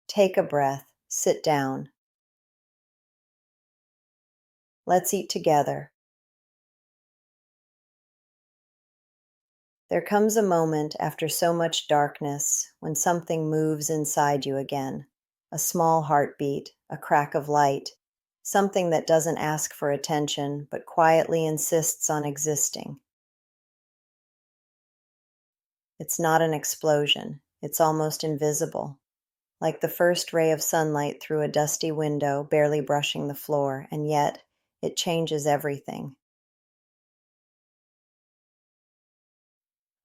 Take a breath, sit down. Let's eat together. There comes a moment after so much darkness when something moves inside you again. A small heartbeat, a crack of light, something that doesn't ask for attention but quietly insists on existing. It's not an explosion, it's almost invisible, like the first ray of sunlight through a dusty window barely brushing the floor, and yet it changes everything.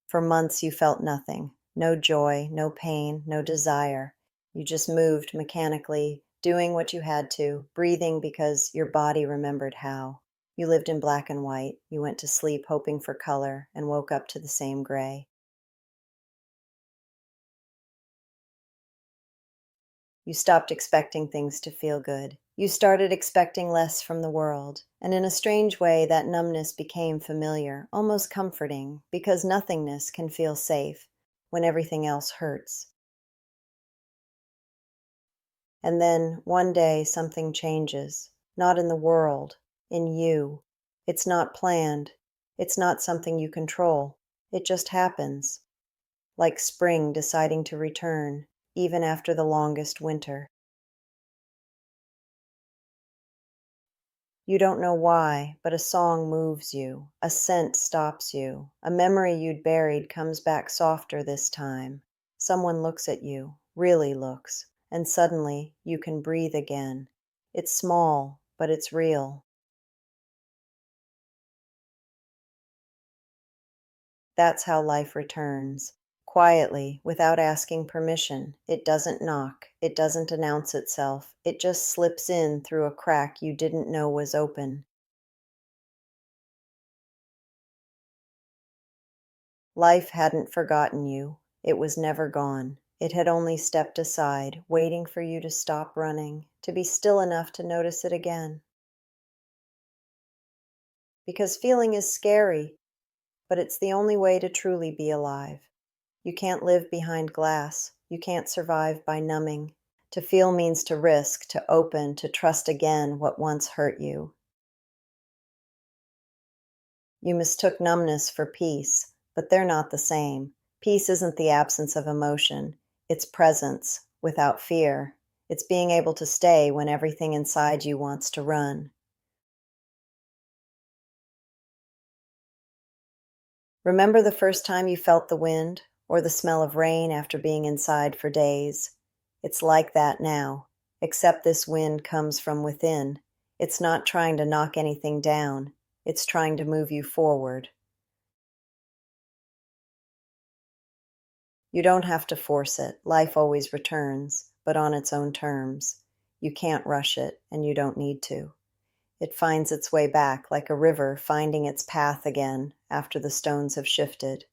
For months you felt nothing, no joy, no pain, no desire. You just moved mechanically, doing what you had to, breathing because your body remembered how. You lived in black and white. You went to sleep hoping for color and woke up to the same gray. You stopped expecting things to feel good. You started expecting less from the world. And in a strange way, that numbness became familiar, almost comforting, because nothingness can feel safe when everything else hurts. And then one day something changes. Not in the world, in you. It's not planned. It's not something you control. It just happens. Like spring deciding to return, even after the longest winter. You don't know why, but a song moves you. A scent stops you. A memory you'd buried comes back softer this time. Someone looks at you, really looks, and suddenly you can breathe again. It's small, but it's real. That's how life returns. Quietly, without asking permission. It doesn't knock. It doesn't announce itself. It just slips in through a crack you didn't know was open. Life hadn't forgotten you. It was never gone. It had only stepped aside, waiting for you to stop running, to be still enough to notice it again. Because feeling is scary, but it's the only way to truly be alive. You can't live behind glass. You can't survive by numbing. To feel means to risk, to open, to trust again what once hurt you. You mistook numbness for peace, but they're not the same. Peace isn't the absence of emotion. It's presence, without fear. It's being able to stay when everything inside you wants to run. Remember the first time you felt the wind, or the smell of rain after being inside for days? It's like that now, except this wind comes from within. It's not trying to knock anything down. It's trying to move you forward. You don't have to force it. Life always returns, but on its own terms. You can't rush it, and you don't need to. It finds its way back like a river finding its path again after the stones have shifted.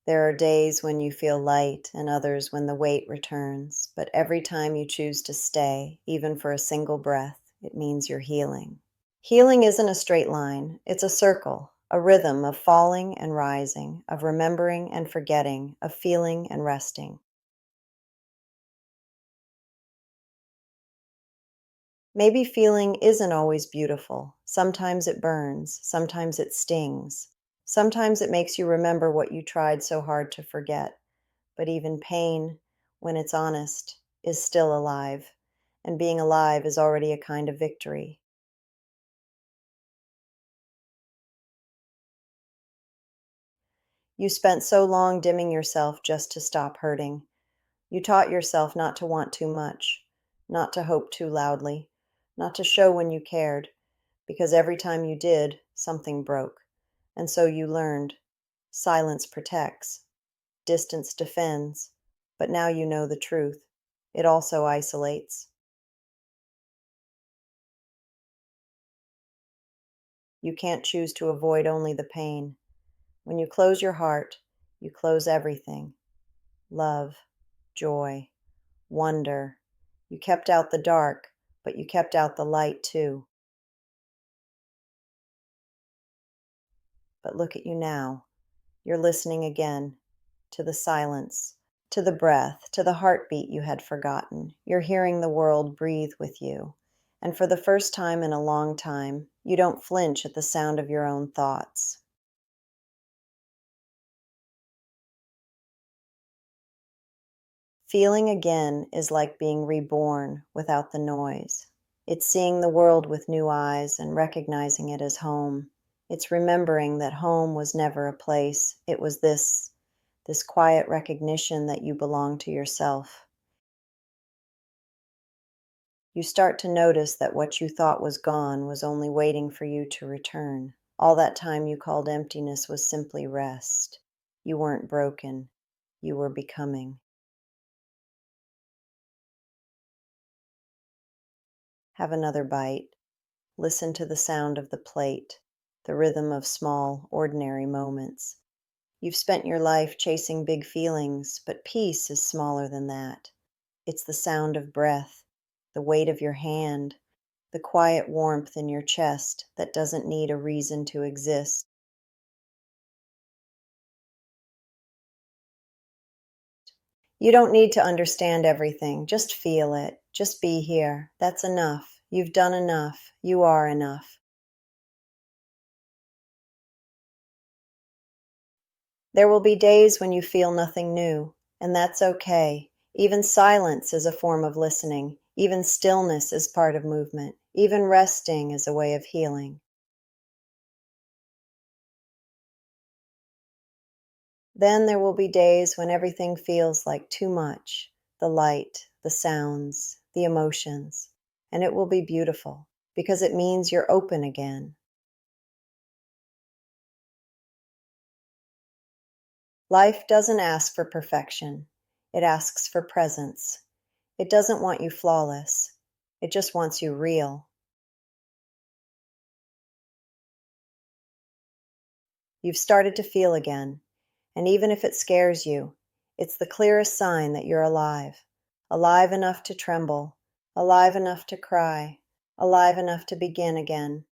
There are days when you feel light and others when the weight returns, but every time you choose to stay, even for a single breath, it means you're healing. Healing isn't a straight line, it's a circle, a rhythm of falling and rising, of remembering and forgetting, of feeling and resting. Maybe feeling isn't always beautiful. Sometimes it burns, sometimes it stings. Sometimes it makes you remember what you tried so hard to forget. But even pain, when it's honest, is still alive. And being alive is already a kind of victory. You spent so long dimming yourself just to stop hurting. You taught yourself not to want too much, not to hope too loudly, not to show when you cared, because every time you did, something broke. And so you learned. Silence protects, distance defends, but now you know the truth. It also isolates. You can't choose to avoid only the pain. When you close your heart, you close everything. Love, joy, wonder. You kept out the dark, but you kept out the light too. But look at you now. You're listening again to the silence, to the breath, to the heartbeat you had forgotten. You're hearing the world breathe with you. And for the first time in a long time, you don't flinch at the sound of your own thoughts. Feeling again is like being reborn without the noise. It's seeing the world with new eyes and recognizing it as home. It's remembering that home was never a place. It was this quiet recognition that you belong to yourself. You start to notice that what you thought was gone was only waiting for you to return. All that time you called emptiness was simply rest. You weren't broken. You were becoming. Have another bite. Listen to the sound of the plate, the rhythm of small, ordinary moments. You've spent your life chasing big feelings, but peace is smaller than that. It's the sound of breath, the weight of your hand, the quiet warmth in your chest that doesn't need a reason to exist. You don't need to understand everything. Just feel it. Just be here. That's enough. You've done enough. You are enough. There will be days when you feel nothing new, and that's okay. Even silence is a form of listening. Even stillness is part of movement. Even resting is a way of healing. Then there will be days when everything feels like too much, the light, the sounds, the emotions, and it will be beautiful because it means you're open again. Life doesn't ask for perfection, it asks for presence. It doesn't want you flawless, it just wants you real. You've started to feel again, and even if it scares you, it's the clearest sign that you're alive. Alive enough to tremble, alive enough to cry, alive enough to begin again.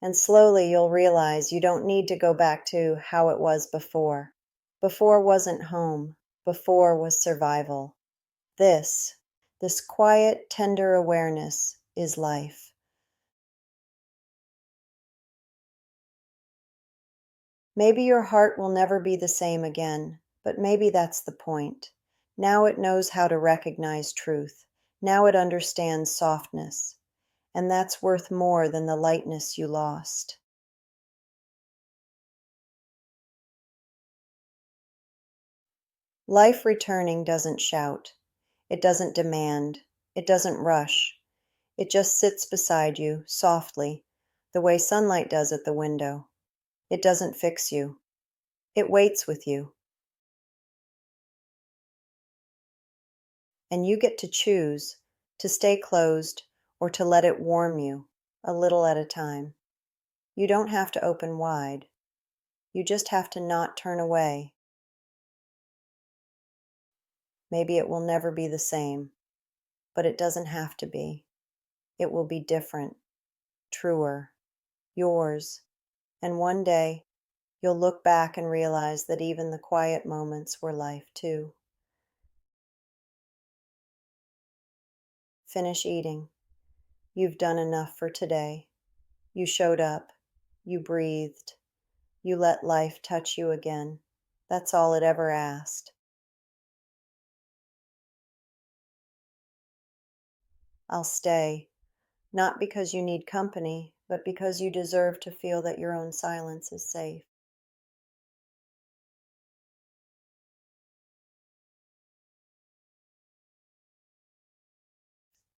And slowly you'll realize you don't need to go back to how it was before. Before wasn't home. Before was survival. This, this quiet, tender awareness is life. Maybe your heart will never be the same again, but maybe that's the point. Now it knows how to recognize truth. Now it understands softness. And that's worth more than the lightness you lost. Life returning doesn't shout. It doesn't demand. It doesn't rush. It just sits beside you, softly, the way sunlight does at the window. It doesn't fix you. It waits with you. And you get to choose to stay closed or to let it warm you, a little at a time. You don't have to open wide. You just have to not turn away. Maybe it will never be the same, but it doesn't have to be. It will be different, truer, yours, and one day you'll look back and realize that even the quiet moments were life too. Finish eating. You've done enough for today. You showed up. You breathed. You let life touch you again. That's all it ever asked. I'll stay, not because you need company, but because you deserve to feel that your own silence is safe.